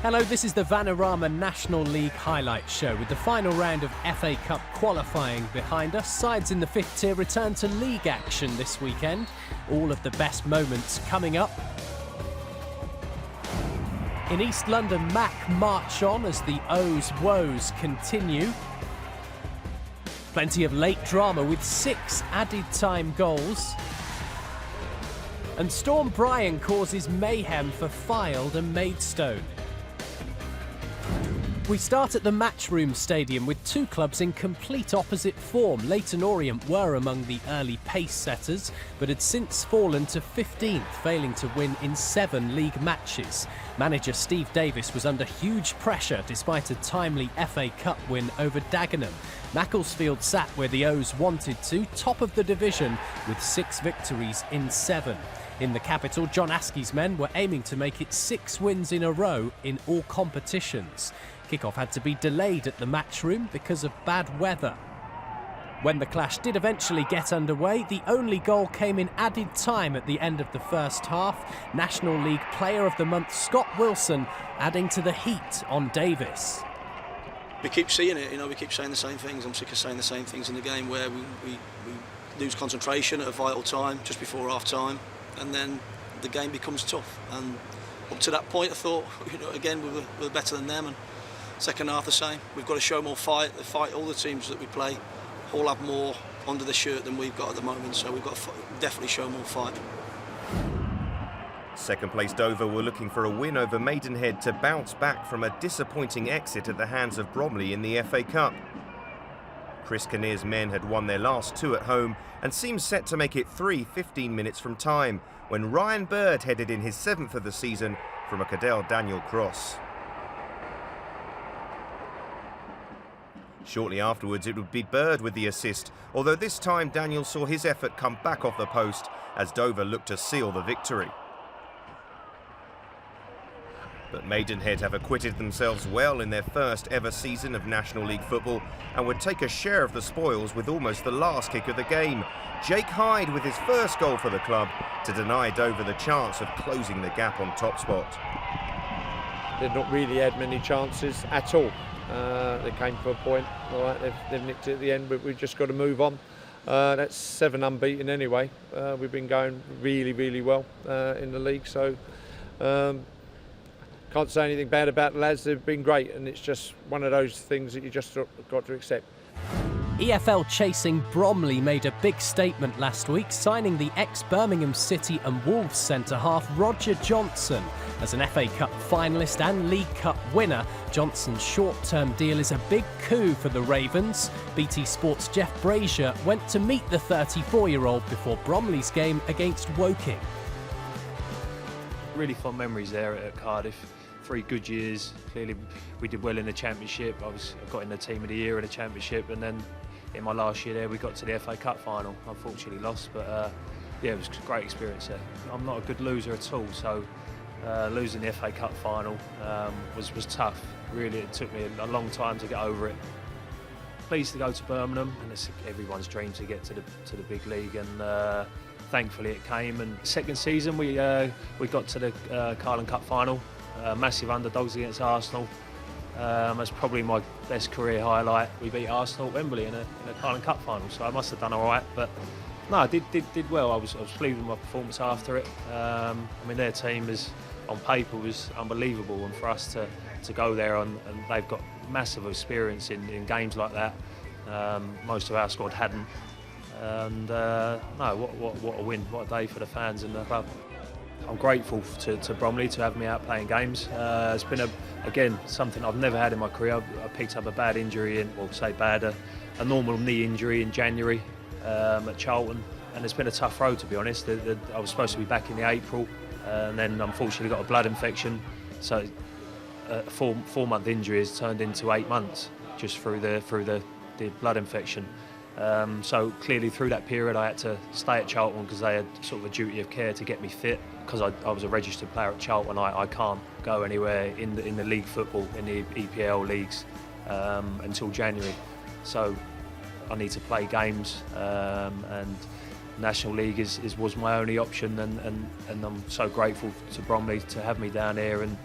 Hello, this is the Vanarama National League highlight show with the final round of FA Cup qualifying behind us. Sides in the fifth tier return to league action this weekend. All of the best moments coming up. In East London, Mac march on as the O's woes continue. Plenty of late drama with 6 added time goals. And Storm Bryan causes mayhem for Fylde and Maidstone. We start at the Matchroom Stadium with 2 clubs in complete opposite form. Leyton Orient were among the early pace setters, but had since fallen to 15th, failing to win in 7 league matches. Manager Steve Davis was under huge pressure despite a timely FA Cup win over Dagenham. Macclesfield sat where the O's wanted to, top of the division with 6 victories in 7. In the capital, John Askey's men were aiming to make it 6 wins in a row in all competitions. Kickoff had to be delayed at the Matchroom because of bad weather. When the clash did eventually get underway, the only goal came in added time at the end of the first half. National League Player of the Month Scott Wilson adding to the heat on Davis. We keep seeing it, we keep saying the same things. I'm sick of saying the same things in the game where we lose concentration at a vital time, just before half time, and then the game becomes tough. And up to that point I thought, again, we were better than them, and second half the same. We've got to show more fight. All the teams that we play all have more under the shirt than we've got at the moment, so we've got to definitely show more fight. Second place Dover were looking for a win over Maidenhead to bounce back from a disappointing exit at the hands of Bromley in the FA Cup. Chris Kinnear's men had won their last 2 at home and seemed set to make it 3 15 minutes from time when Ryan Bird headed in his 7th of the season from a Cadell Daniel cross. Shortly afterwards it would be Bird with the assist, although this time Daniel saw his effort come back off the post as Dover looked to seal the victory. But Maidenhead have acquitted themselves well in their first ever season of National League football and would take a share of the spoils with almost the last kick of the game. Jake Hyde with his first goal for the club to deny Dover the chance of closing the gap on top spot. They've not really had many chances at all. They came to a point, all right, they've nicked it at the end, but we've just got to move on. That's 7 unbeaten anyway. We've been going really, really well in the league, so can't say anything bad about the lads. They've been great, and it's just one of those things that you just got to accept. EFL chasing Bromley made a big statement last week, signing the ex-Birmingham City and Wolves centre-half Roger Johnson. As an FA Cup finalist and League Cup winner, Johnson's short-term deal is a big coup for the Ravens. BT Sport's Jeff Brazier went to meet the 34-year-old before Bromley's game against Woking. Really fond memories there at Cardiff. 3 good years. Clearly we did well in the Championship. I got in the Team of the Year in the Championship, and then in my last year there we got to the FA Cup final. Unfortunately lost, but yeah, it was a great experience there. I'm not a good loser at all, so losing the FA Cup final was tough. Really, it took me a long time to get over it. Pleased to go to Birmingham, and it's everyone's dream to get to the big league, and thankfully it came. And second season we got to the Carling Cup final. Massive underdogs against Arsenal. That's probably my best career highlight. We beat Arsenal at Wembley in a Carling Cup final, so I must have done all right. But no, I did well. I was pleased with my performance after it. I mean, their team on paper was unbelievable, and for us to go there and they've got massive experience in games like that. Most of our squad hadn't. And no, what a win! What a day for the fans and the club. I'm grateful to Bromley to have me out playing games. It's been again something I've never had in my career. I picked up a bad injury, a normal knee injury in January at Charlton, and it's been a tough road, to be honest. I was supposed to be back in the April, and then unfortunately got a blood infection. So a 4-month injury has turned into 8 months just through the blood infection. So clearly through that period I had to stay at Charlton because they had sort of a duty of care to get me fit. Because I was a registered player at Charlton, I can't go anywhere in the league football, in the EPL leagues until January. So I need to play games, and National League was my only option, and I'm so grateful to Bromley to have me down here and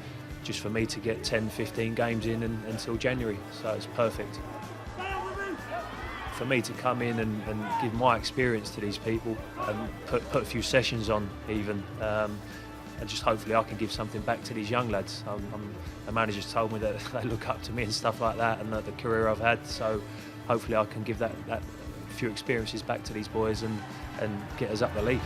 just for me to get 10-15 games in until January, so it's perfect. For me to come in and give my experience to these people and put a few sessions on even, and just hopefully I can give something back to these young lads. The manager's told me that they look up to me and stuff like that, and the career I've had, so hopefully I can give that few experiences back to these boys and get us up the league.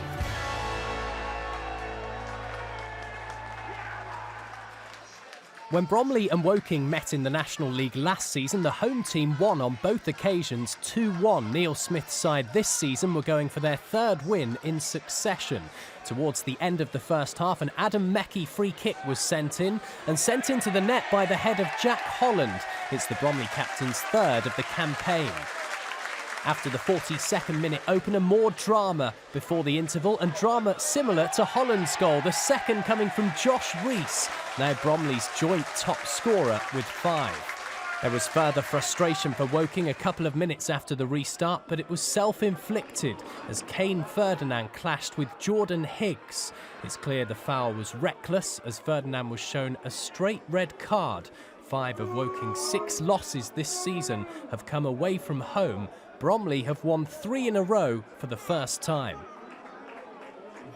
When Bromley and Woking met in the National League last season, the home team won on both occasions 2-1. Neil Smith's side this season were going for their third win in succession. Towards the end of the first half, an Adam Meckie free kick was sent into the net by the head of Jack Holland. It's the Bromley captain's third of the campaign. After the 42nd minute opener, more drama before the interval, and drama similar to Holland's goal, the second coming from Josh Rees, now Bromley's joint top scorer with 5. There was further frustration for Woking a couple of minutes after the restart, but it was self-inflicted as Kane Ferdinand clashed with Jordan Higgs. It's clear the foul was reckless as Ferdinand was shown a straight red card. 5 of Woking's 6 losses this season have come away from home. Bromley have won 3 in a row for the first time.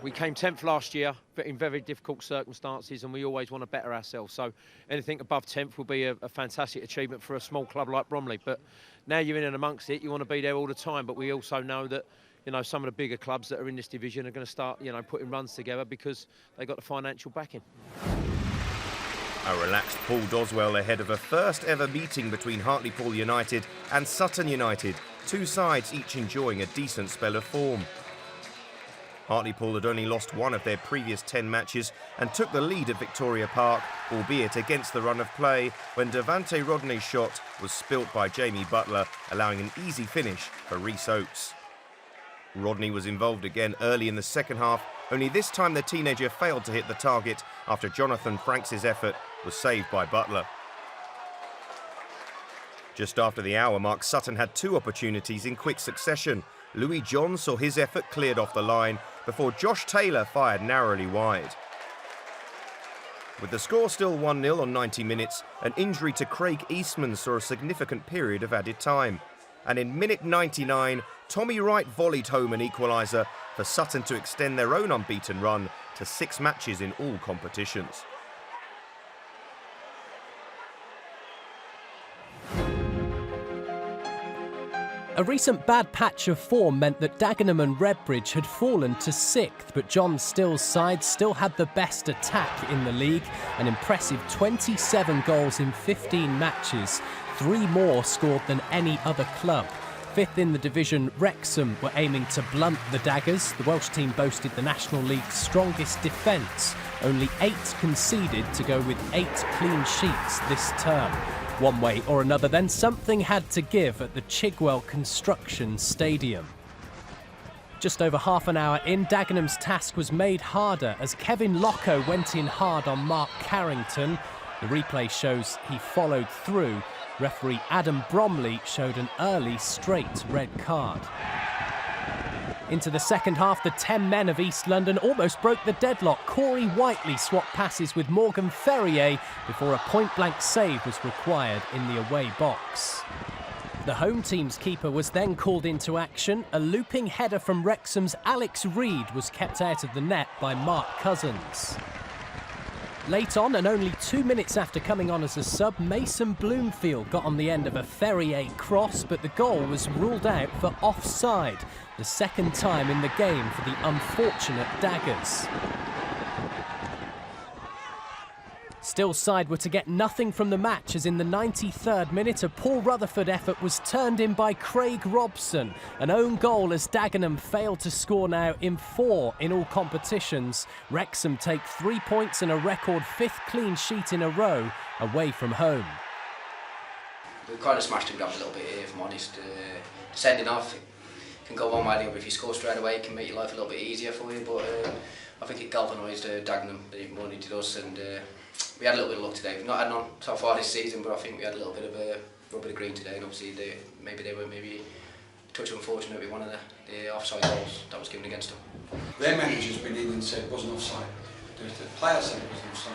We came 10th last year, but in very difficult circumstances, and we always want to better ourselves. So anything above 10th will be a fantastic achievement for a small club like Bromley. But now you're in and amongst it, you want to be there all the time. But we also know that, you know, some of the bigger clubs that are in this division are going to start, you know, putting runs together because they've got the financial backing. A relaxed Paul Doswell ahead of a first ever meeting between Hartlepool United and Sutton United. 2 sides each enjoying a decent spell of form. Hartlepool had only lost 1 of their previous 10 matches and took the lead at Victoria Park, albeit against the run of play, when Devante Rodney's shot was spilt by Jamie Butler, allowing an easy finish for Rhys Oates. Rodney was involved again early in the second half, only this time the teenager failed to hit the target after Jonathan Franks' effort was saved by Butler. Just after the hour mark, Sutton had 2 opportunities in quick succession. Louis John saw his effort cleared off the line before Josh Taylor fired narrowly wide. With the score still 1-0 on 90 minutes, an injury to Craig Eastman saw a significant period of added time. And in minute 99, Tommy Wright volleyed home an equaliser for Sutton to extend their own unbeaten run to 6 matches in all competitions. A recent bad patch of form meant that Dagenham and Redbridge had fallen to 6th, but John Still's side still had the best attack in the league, an impressive 27 goals in 15 matches, 3 more scored than any other club. 5th in the division, Wrexham were aiming to blunt the Daggers. The Welsh team boasted the National League's strongest defence, only 8 conceded to go with 8 clean sheets this term. One way or another, then something had to give at the Chigwell Construction Stadium. Just over half an hour in, Dagenham's task was made harder as Kevin Locko went in hard on Mark Carrington. The replay shows he followed through. Referee Adam Bromley showed an early straight red card. Into the second half, the 10 men of East London almost broke the deadlock. Corey Whiteley swapped passes with Morgan Ferrier before a point-blank save was required in the away box. The home team's keeper was then called into action. A looping header from Wrexham's Alex Reid was kept out of the net by Mark Cousins. Late on, and only 2 minutes after coming on as a sub, Mason Bloomfield got on the end of a Ferrier cross, but the goal was ruled out for offside, the second time in the game for the unfortunate Daggers. Still's side were to get nothing from the match as in the 93rd minute a Paul Rutherford effort was turned in by Craig Robson. An own goal as Dagenham failed to score now in 4 in all competitions. Wrexham take 3 points and a record 5th clean sheet in a row away from home. We kind of smashed him down a little bit here, if I'm honest. Sending off can go one way or the other. If you score straight away, it can make your life a little bit easier for you, but I think it galvanised Dagenham more than it did us, and we had a little bit of luck today. We've not had none so far this season, but I think we had a little bit of green today, and obviously they were a touch unfortunate with one of the offside goals that was given against them. Their manager's been in and said it wasn't offside. The player said it wasn't offside.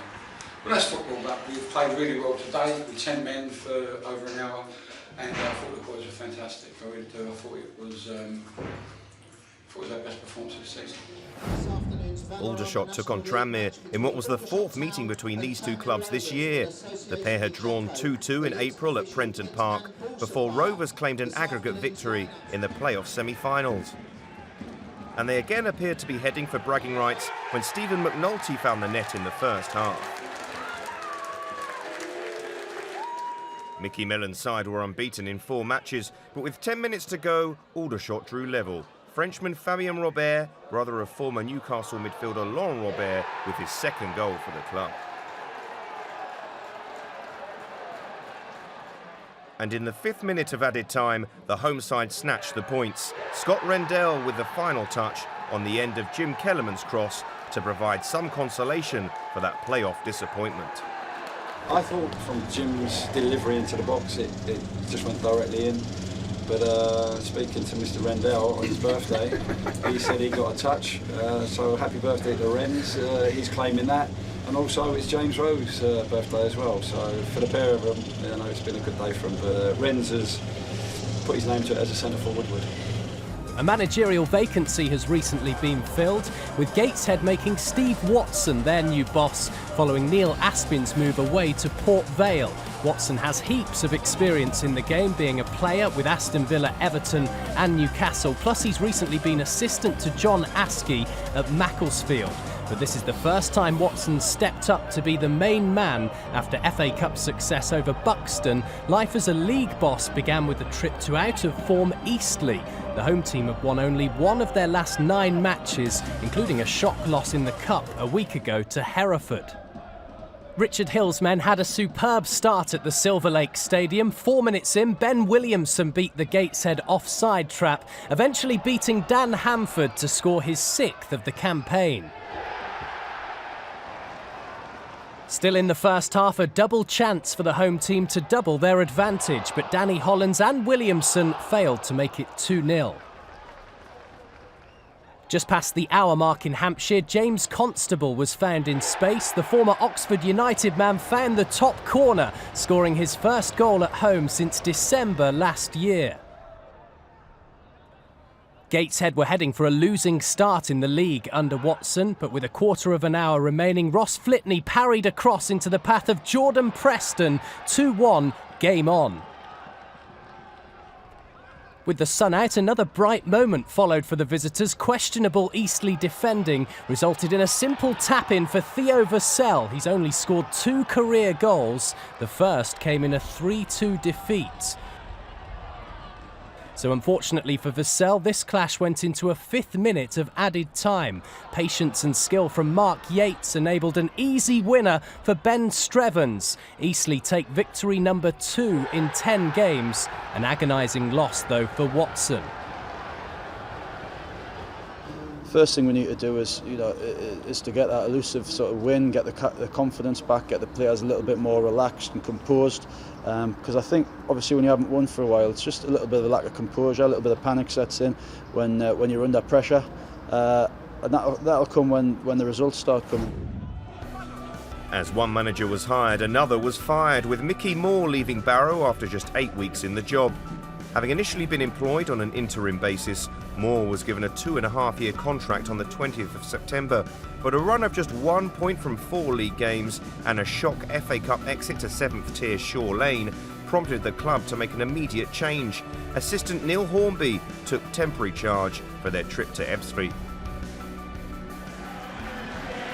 Well, that's football, but we've played really well today with 10 men for over an hour, and I thought the boys were fantastic. I really do. I thought it was our best performance of the season. Aldershot took on Tranmere in what was the fourth meeting between these two clubs this year. The pair had drawn 2-2 in April at Prenton Park before Rovers claimed an aggregate victory in the playoff semi-finals. And they again appeared to be heading for bragging rights when Stephen McNulty found the net in the first half. Mickey Mellon's side were unbeaten in 4 matches, but with 10 minutes to go, Aldershot drew level. Frenchman Fabien Robert, brother of former Newcastle midfielder Laurent Robert, with his second goal for the club. And in the 5th minute of added time, the home side snatched the points. Scott Rendell with the final touch on the end of Jim Kellerman's cross to provide some consolation for that playoff disappointment. I thought from Jim's delivery into the box, it just went directly in. But speaking to Mr. Rendell on his birthday, he said he got a touch. So happy birthday to Renz. He's claiming that. And also it's James Rowe's birthday as well. So for the pair of them, you know, it's been a good day for him. But Renz has put his name to it as a centre forward would. A managerial vacancy has recently been filled, with Gateshead making Steve Watson their new boss, following Neil Aspin's move away to Port Vale. Watson has heaps of experience in the game, being a player with Aston Villa, Everton and Newcastle, plus he's recently been assistant to John Askey at Macclesfield. But this is the first time Watson stepped up to be the main man after FA Cup success over Buxton. Life as a league boss began with a trip to out-of-form Eastleigh. The home team have won only one of their last 9 matches, including a shock loss in the Cup a week ago to Hereford. Richard Hill's men had a superb start at the Silver Lake Stadium. 4 minutes in, Ben Williamson beat the Gateshead offside trap, eventually beating Dan Hamford to score his 6th of the campaign. Still in the first half, a double chance for the home team to double their advantage, but Danny Hollins and Williamson failed to make it 2-0. Just past the hour mark in Hampshire, James Constable was found in space. The former Oxford United man found the top corner, scoring his first goal at home since December last year. Gateshead were heading for a losing start in the league under Watson, but with a quarter of an hour remaining, Ross Flitney parried a cross into the path of Jordan Preston. 2-1, game on. With the sun out, another bright moment followed for the visitors. Questionable Eastleigh defending resulted in a simple tap-in for Theo Vassell. He's only scored 2 career goals. The first came in a 3-2 defeat. So unfortunately for Vassell, this clash went into a 5th minute of added time. Patience and skill from Mark Yates enabled an easy winner for Ben Strevens. Eastleigh take victory number 2 in 10 games. An agonising loss though for Watson. First thing we need to do is, is to get that elusive sort of win, get the confidence back, get the players a little bit more relaxed and composed. Because I think, obviously, when you haven't won for a while, it's just a little bit of a lack of composure, a little bit of panic sets in when you're under pressure, and that'll come when the results start coming. As one manager was hired, another was fired, with Mickey Moore leaving Barrow after just 8 weeks in the job. Having initially been employed on an interim basis, Moore was given a 2.5-year contract on the 20th of September, but a run of just 1 point from 4 league games and a shock FA Cup exit to 7th tier Shore Lane prompted the club to make an immediate change. Assistant Neil Hornby took temporary charge for their trip to Ebbsfleet.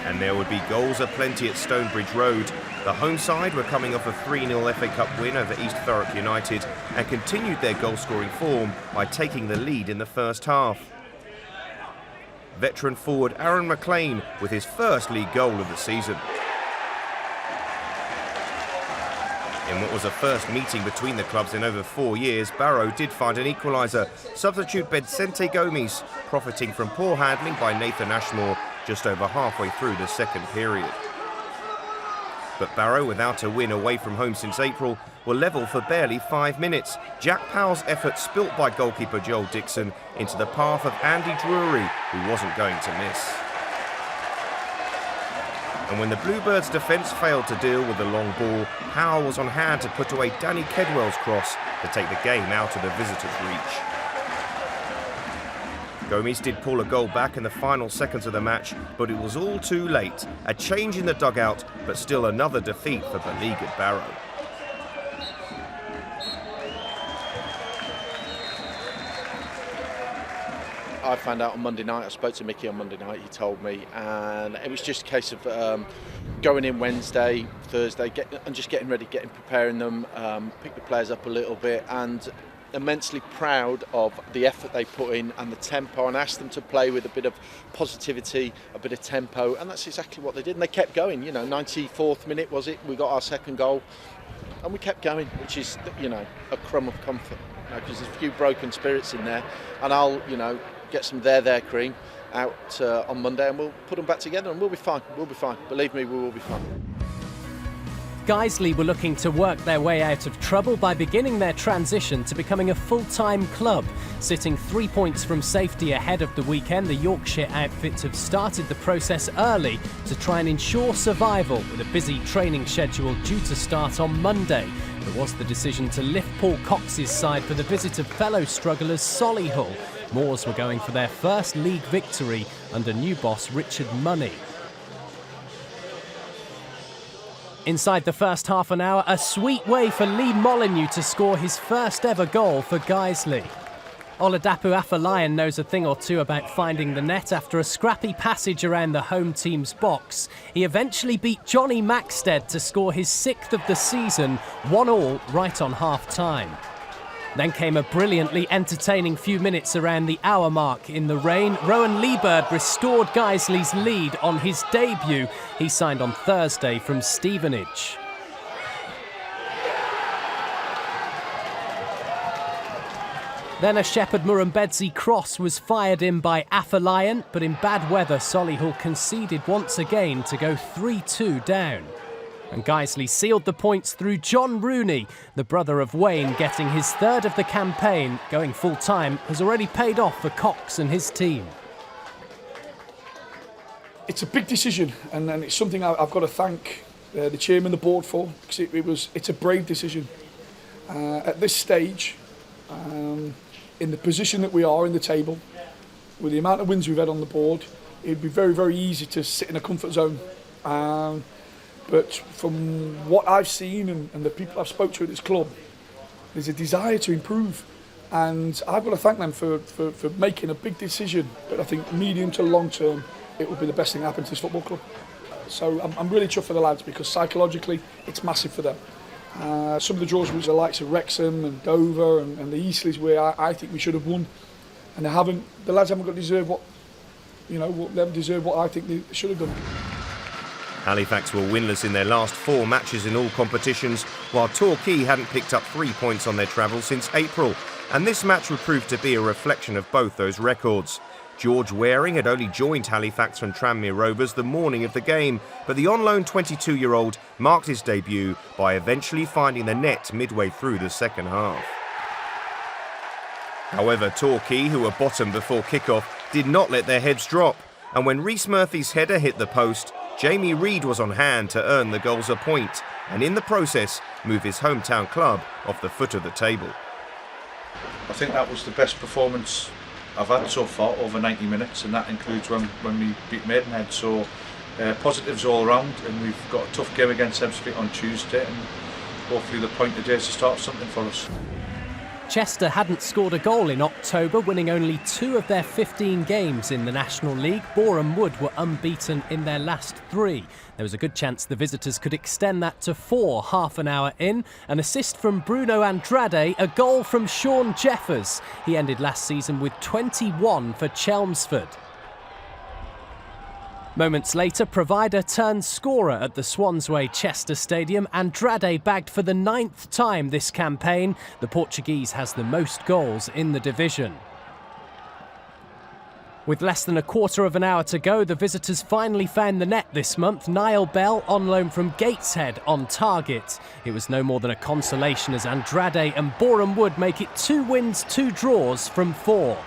And there would be goals aplenty at Stonebridge Road. The home side were coming off a 3-0 FA Cup win over East Thurrock United and continued their goal-scoring form by taking the lead in the first half. Veteran forward Aaron McLean with his first league goal of the season. In what was a first meeting between the clubs in over 4 years, Barrow did find an equaliser. Substitute Bedsente Gomes profiting from poor handling by Nathan Ashmore just over halfway through the second period. But Barrow, without a win away from home since April, were level for barely 5 minutes. Jack Powell's effort spilt by goalkeeper Joel Dixon into the path of Andy Drury, who wasn't going to miss. And when the Bluebirds' defence failed to deal with the long ball, Powell was on hand to put away Danny Kedwell's cross to take the game out of the visitors' reach. Gomes did pull a goal back in the final seconds of the match, but it was all too late. A change in the dugout, but still another defeat for beleaguered Barrow. I found out on Monday night. I spoke to Mickey on Monday night, he told me, and it was just a case of going in Wednesday, Thursday, preparing them, pick the players up a little bit, and immensely proud of the effort they put in and the tempo, and asked them to play with a bit of positivity, a bit of tempo, and that's exactly what they did. And they kept going. 94th minute was it? We got our second goal, and we kept going, which is, a crumb of comfort, because there's a few broken spirits in there, and I'll, get some their cream out on Monday, and we'll put them back together, and we'll be fine. We'll be fine. Believe me, we will be fine. Guiseley were looking to work their way out of trouble by beginning their transition to becoming a full-time club. Sitting 3 points from safety ahead of the weekend, the Yorkshire outfit have started the process early to try and ensure survival, with a busy training schedule due to start on Monday. There was the decision to lift Paul Cox's side for the visit of fellow strugglers Solihull. Moors were going for their first league victory under new boss Richard Money. Inside the first half an hour, a sweet way for Lee Molyneux to score his first ever goal for Guiseley. Oladapo Afolayan knows a thing or two about finding the net. After a scrappy passage around the home team's box, he eventually beat Johnny Maxted to score his 6th of the season, 1-1 right on half-time. Then came a brilliantly entertaining few minutes around the hour mark in the rain. Rowan Leebird restored Guiseley's lead on his debut. He signed on Thursday from Stevenage. Then a Shepherd Murrumbedzi cross was fired in by Afolayan, but in bad weather Solihull conceded once again to go 3-2 down. And Guiseley sealed the points through John Rooney, the brother of Wayne, getting his 3rd of the campaign. Going full-time has already paid off for Cox and his team. It's a big decision, and it's something I've got to thank the chairman, the board for, because it's a brave decision. At this stage, in the position that we are in the table, with the amount of wins we've had on the board, it'd be very, very easy to sit in a comfort zone. But from what I've seen and the people I've spoke to at this club, there's a desire to improve. And I've got to thank them for making a big decision. But I think medium to long term, it will be the best thing that happens to this football club. So I'm really chuffed for the lads, because psychologically, it's massive for them. Some of the draws with the likes of Wrexham and Dover and the Eastleighs, where I think we should have won, and they haven't. The lads haven't got to deserve what I think they should have done. Halifax were winless in their last 4 matches in all competitions, while Torquay hadn't picked up 3 points on their travels since April. And this match would prove to be a reflection of both those records. George Waring had only joined Halifax from Tranmere Rovers the morning of the game, but the on-loan 22-year-old marked his debut by eventually finding the net midway through the second half. However, Torquay, who were bottom before kick-off, did not let their heads drop. And when Rhys Murphy's header hit the post, Jamie Reid was on hand to earn the goals a point, and in the process move his hometown club off the foot of the table. I think that was the best performance I've had so far, over 90 minutes, and that includes when we beat Maidenhead. So positives all round, and we've got a tough game against Ebbsfleet on Tuesday, and hopefully the point today is to start something for us. Chester hadn't scored a goal in October, winning only 2 of their 15 games in the National League. Boreham Wood were unbeaten in their last 3. There was a good chance the visitors could extend that to 4 half an hour in. An assist from Bruno Andrade, a goal from Sean Jeffers. He ended last season with 21 for Chelmsford. Moments later, provider turned scorer at the Swansway Chester Stadium. Andrade bagged for the 9th time this campaign. The Portuguese has the most goals in the division. With less than a quarter of an hour to go, the visitors finally found the net this month. Niall Bell, on loan from Gateshead, on target. It was no more than a consolation as Andrade and Boreham Wood make it 2 wins, 2 draws from 4.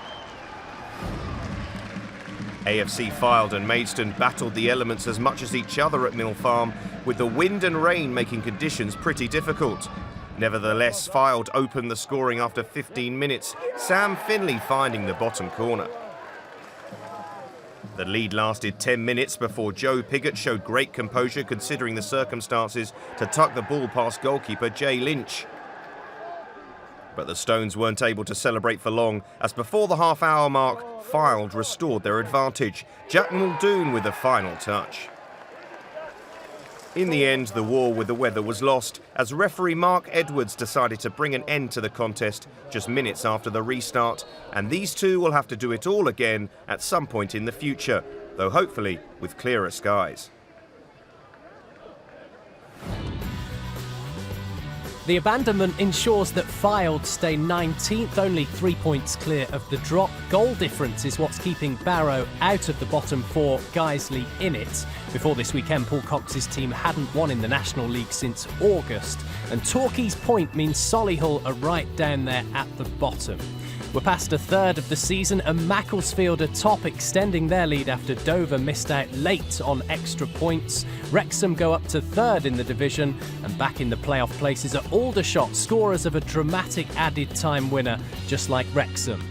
AFC Fylde and Maidstone battled the elements as much as each other at Mill Farm, with the wind and rain making conditions pretty difficult. Nevertheless, Fylde opened the scoring after 15 minutes, Sam Finley finding the bottom corner. The lead lasted 10 minutes before Joe Piggott showed great composure considering the circumstances to tuck the ball past goalkeeper Jay Lynch. But the Stones weren't able to celebrate for long, as before the half-hour mark, Fylde restored their advantage. Jack Muldoon with the final touch. In the end, the war with the weather was lost, as referee Mark Edwards decided to bring an end to the contest just minutes after the restart, and these two will have to do it all again at some point in the future, though hopefully with clearer skies. The abandonment ensures that Fylde stay 19th, only 3 points clear of the drop. Goal difference is what's keeping Barrow out of the bottom four, Guiseley in it. Before this weekend, Paul Cox's team hadn't won in the National League since August. And Torquay's point means Solihull are right down there at the bottom. We're past a third of the season and Macclesfield are top, extending their lead after Dover missed out late on extra points. Wrexham go up to third in the division, and back in the playoff places are Aldershot, scorers of a dramatic added time winner, just like Wrexham.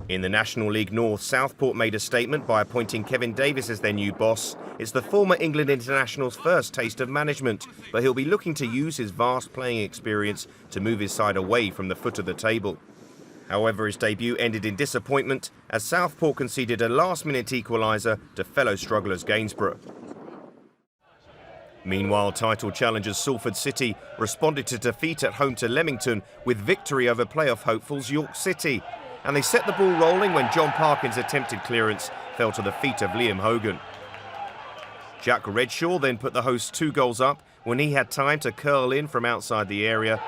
In the National League North, Southport made a statement by appointing Kevin Davies as their new boss. It's the former England international's first taste of management, but he'll be looking to use his vast playing experience to move his side away from the foot of the table. However, his debut ended in disappointment as Southport conceded a last-minute equaliser to fellow strugglers Gainsborough. Meanwhile, title challengers Salford City responded to defeat at home to Leamington with victory over playoff hopefuls York City. And they set the ball rolling when John Parkin's attempted clearance fell to the feet of Liam Hogan. Jack Redshaw then put the hosts 2 goals up when he had time to curl in from outside the area.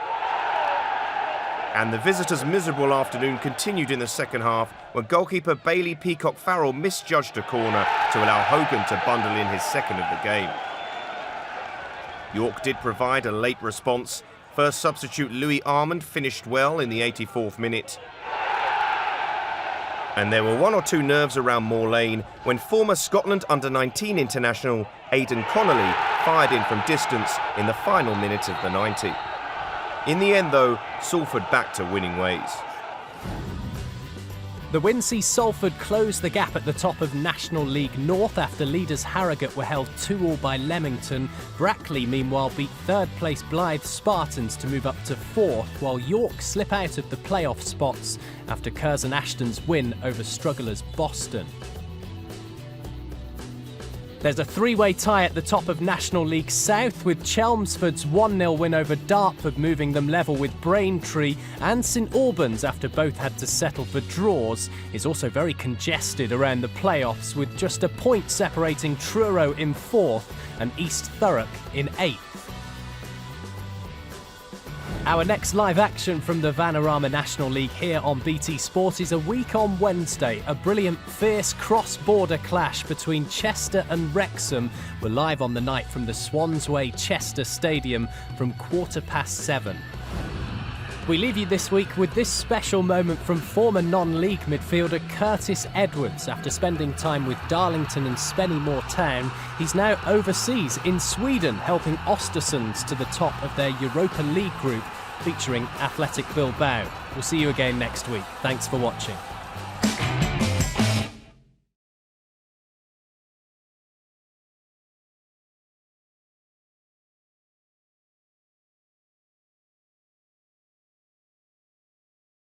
And the visitors' miserable afternoon continued in the second half when goalkeeper Bailey Peacock-Farrell misjudged a corner to allow Hogan to bundle in his second of the game. York did provide a late response. First substitute Louis Armand finished well in the 84th minute. And there were 1 or 2 nerves around Moor Lane when former Scotland under-19 international Aidan Connolly fired in from distance in the final minute of the 90. In the end, though, Salford back to winning ways. The win sees Salford close the gap at the top of National League North after leaders Harrogate were held 2-2 by Leamington. Brackley, meanwhile, beat third-place Blythe Spartans to move up to 4th, while York slip out of the playoff spots after Curzon Ashton's win over strugglers Boston. There's a 3-way tie at the top of National League South, with Chelmsford's 1-0 win over Dartford moving them level with Braintree, and St Albans, after both had to settle for draws, is also very congested around the playoffs, with just a point separating Truro in 4th and East Thurrock in 8th. Our next live action from the Vanarama National League here on BT Sport is a week on Wednesday. A brilliant, fierce cross-border clash between Chester and Wrexham. We're live on the night from the Swansway Chester Stadium from 7:15. We leave you this week with this special moment from former non-league midfielder Curtis Edwards. After spending time with Darlington and Spennymoor Town, he's now overseas in Sweden, helping Östersunds to the top of their Europa League group, featuring Athletic Bilbao. We'll see you again next week. Thanks for watching.